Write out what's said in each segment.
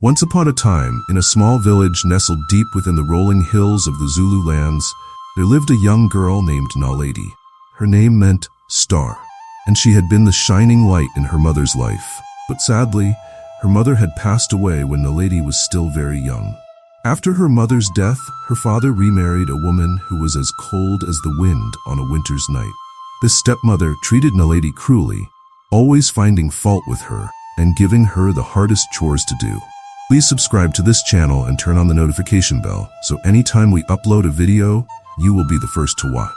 Once upon a time, in a small village nestled deep within the rolling hills of the Zulu lands, there lived a young girl named Naledi. Her name meant star, and she had been the shining light in her mother's life. But sadly, her mother had passed away when Naledi was still very young. After her mother's death, her father remarried a woman who was as cold as the wind on a winter's night. This stepmother treated Naledi cruelly, always finding fault with her and giving her the hardest chores to do. Please subscribe to this channel and turn on the notification bell, so anytime we upload a video, you will be the first to watch.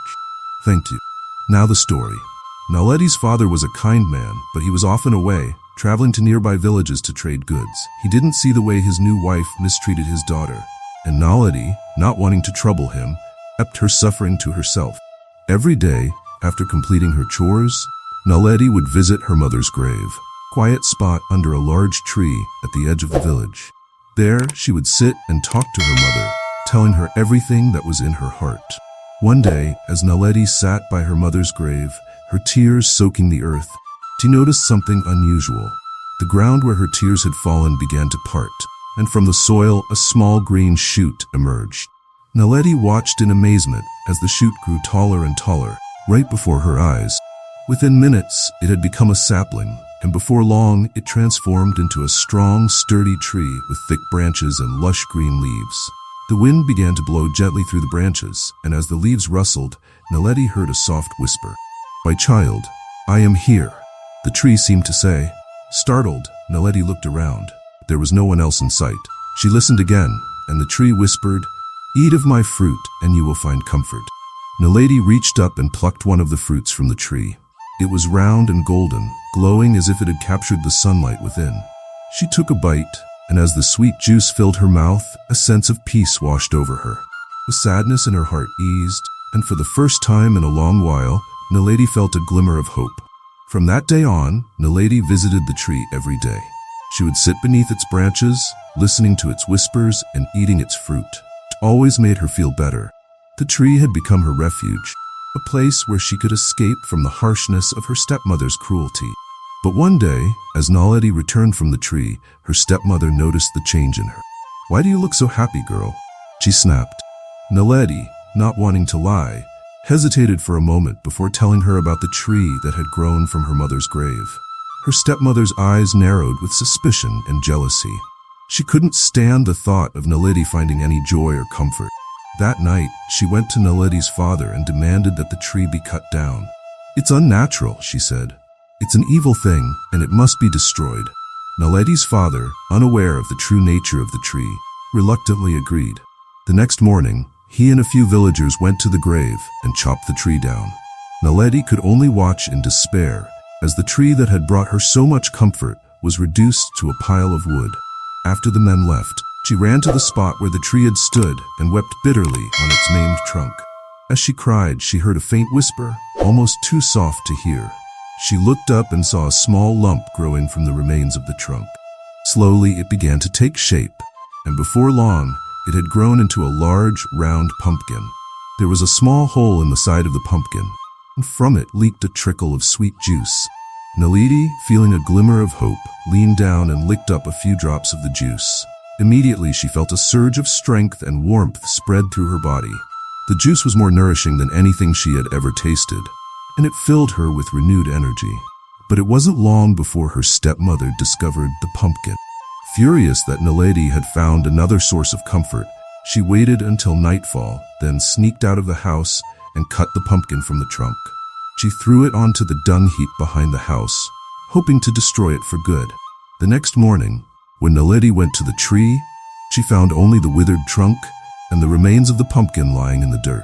Thank you. Now the story. Naledi's father was a kind man, but he was often away, traveling to nearby villages to trade goods. He didn't see the way his new wife mistreated his daughter, and Naledi, not wanting to trouble him, kept her suffering to herself. Every day, after completing her chores, Naledi would visit her mother's grave, quiet spot under a large tree at the edge of the village. There, she would sit and talk to her mother, telling her everything that was in her heart. One day, as Naledi sat by her mother's grave, her tears soaking the earth, she noticed something unusual. The ground where her tears had fallen began to part, and from the soil a small green shoot emerged. Naledi watched in amazement as the shoot grew taller and taller, right before her eyes. Within minutes, it had become a sapling, and before long, it transformed into a strong, sturdy tree with thick branches and lush green leaves. The wind began to blow gently through the branches, and as the leaves rustled, Naledi heard a soft whisper. "My child, I am here," the tree seemed to say. Startled, Naledi looked around. There was no one else in sight. She listened again, and the tree whispered, "Eat of my fruit, and you will find comfort." Naledi reached up and plucked one of the fruits from the tree. It was round and golden, glowing as if it had captured the sunlight within. She took a bite, and as the sweet juice filled her mouth, a sense of peace washed over her. The sadness in her heart eased, and for the first time in a long while, Naledi felt a glimmer of hope. From that day on, Naledi visited the tree every day. She would sit beneath its branches, listening to its whispers and eating its fruit. It always made her feel better. The tree had become her refuge, a place where she could escape from the harshness of her stepmother's cruelty. But one day, as Naledi returned from the tree, her stepmother noticed the change in her. "Why do you look so happy, girl?" she snapped. Naledi, not wanting to lie, hesitated for a moment before telling her about the tree that had grown from her mother's grave. Her stepmother's eyes narrowed with suspicion and jealousy. She couldn't stand the thought of Naledi finding any joy or comfort. That night, she went to Naledi's father and demanded that the tree be cut down. "It's unnatural," she said. "It's an evil thing, and it must be destroyed." Naledi's father, unaware of the true nature of the tree, reluctantly agreed. The next morning, he and a few villagers went to the grave and chopped the tree down. Naledi could only watch in despair as the tree that had brought her so much comfort was reduced to a pile of wood. After the men left, she ran to the spot where the tree had stood and wept bitterly on its maimed trunk. As she cried, she heard a faint whisper, almost too soft to hear. She looked up and saw a small lump growing from the remains of the trunk. Slowly, it began to take shape, and before long, it had grown into a large, round pumpkin. There was a small hole in the side of the pumpkin, and from it leaked a trickle of sweet juice. Naledi, feeling a glimmer of hope, leaned down and licked up a few drops of the juice. Immediately, she felt a surge of strength and warmth spread through her body. The juice was more nourishing than anything she had ever tasted, and it filled her with renewed energy. But it wasn't long before her stepmother discovered the pumpkin. Furious that Naledi had found another source of comfort, she waited until nightfall, then sneaked out of the house and cut the pumpkin from the trunk. She threw it onto the dung heap behind the house, hoping to destroy it for good. The next morning, when Naledi went to the tree, she found only the withered trunk and the remains of the pumpkin lying in the dirt.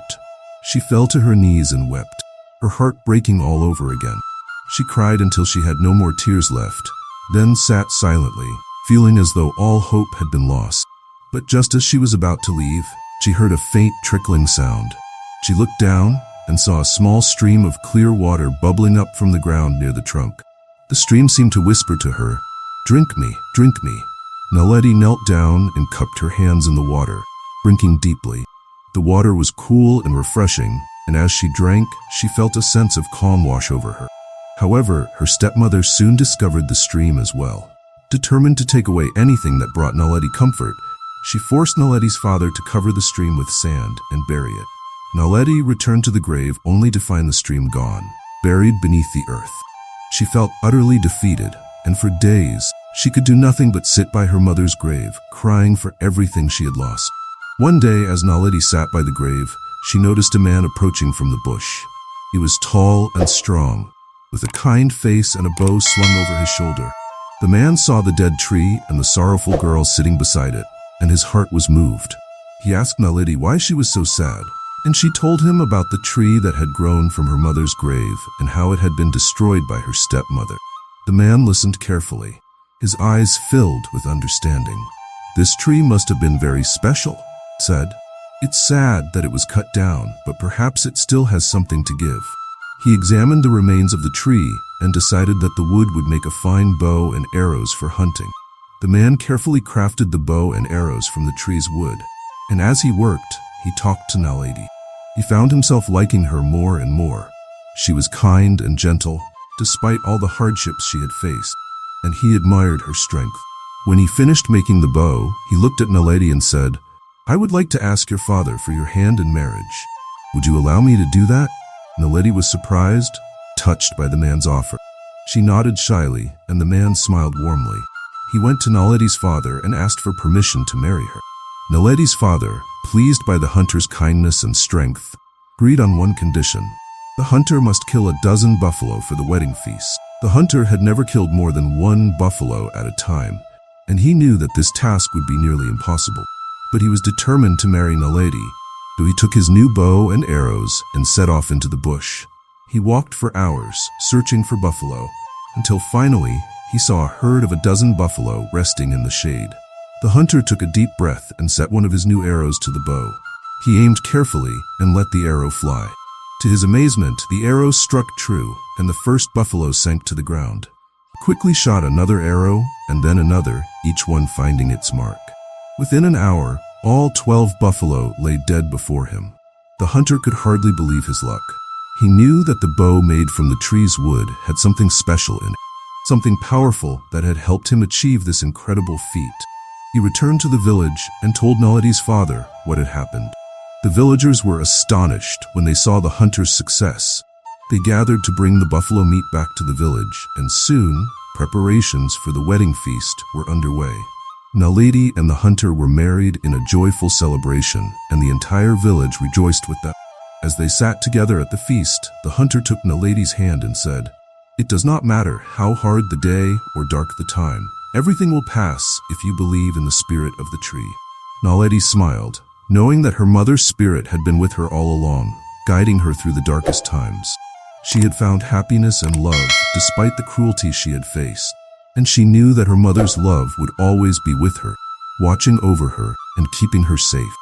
She fell to her knees and wept, her heart breaking all over again. She cried until she had no more tears left, then sat silently, feeling as though all hope had been lost. But just as she was about to leave, she heard a faint trickling sound. She looked down and saw a small stream of clear water bubbling up from the ground near the trunk. The stream seemed to whisper to her, "Drink me, drink me." Naledi knelt down and cupped her hands in the water, drinking deeply. The water was cool and refreshing, and as she drank, she felt a sense of calm wash over her. However, her stepmother soon discovered the stream as well. Determined to take away anything that brought Naledi comfort, she forced Naledi's father to cover the stream with sand and bury it. Naledi returned to the grave only to find the stream gone, buried beneath the earth. She felt utterly defeated, and for days, she could do nothing but sit by her mother's grave, crying for everything she had lost. One day, as Naledi sat by the grave, she noticed a man approaching from the bush. He was tall and strong, with a kind face and a bow slung over his shoulder. The man saw the dead tree and the sorrowful girl sitting beside it, and his heart was moved. He asked Naledi why she was so sad, and she told him about the tree that had grown from her mother's grave and how it had been destroyed by her stepmother. The man listened carefully, his eyes filled with understanding. "This tree must have been very special," he said. "It's sad that it was cut down, but perhaps it still has something to give." He examined the remains of the tree and decided that the wood would make a fine bow and arrows for hunting. The man carefully crafted the bow and arrows from the tree's wood, and as he worked, he talked to Naledi. He found himself liking her more and more. She was kind and gentle, despite all the hardships she had faced, and he admired her strength. When he finished making the bow, he looked at Naledi and said, "I would like to ask your father for your hand in marriage. Would you allow me to do that?" Naledi was surprised, touched by the man's offer. She nodded shyly, and the man smiled warmly. He went to Naledi's father and asked for permission to marry her. Naledi's father, pleased by the hunter's kindness and strength, agreed on one condition. The hunter must kill a dozen buffalo for the wedding feast. The hunter had never killed more than one buffalo at a time, and he knew that this task would be nearly impossible. But he was determined to marry Naledi, so he took his new bow and arrows and set off into the bush. He walked for hours, searching for buffalo, until finally he saw a herd of a dozen buffalo resting in the shade. The hunter took a deep breath and set one of his new arrows to the bow. He aimed carefully and let the arrow fly. To his amazement, the arrow struck true, and the first buffalo sank to the ground. He quickly shot another arrow, and then another, each one finding its mark. Within an hour, all 12 buffalo lay dead before him. The hunter could hardly believe his luck. He knew that the bow made from the tree's wood had something special in it, something powerful that had helped him achieve this incredible feat. He returned to the village and told Naledi's father what had happened. The villagers were astonished when they saw the hunter's success. They gathered to bring the buffalo meat back to the village, and soon, preparations for the wedding feast were underway. Naledi and the hunter were married in a joyful celebration, and the entire village rejoiced with them. As they sat together at the feast, the hunter took Naledi's hand and said, "It does not matter how hard the day or dark the time. Everything will pass if you believe in the spirit of the tree." Naledi smiled, knowing that her mother's spirit had been with her all along, guiding her through the darkest times. She had found happiness and love despite the cruelty she had faced, and she knew that her mother's love would always be with her, watching over her and keeping her safe.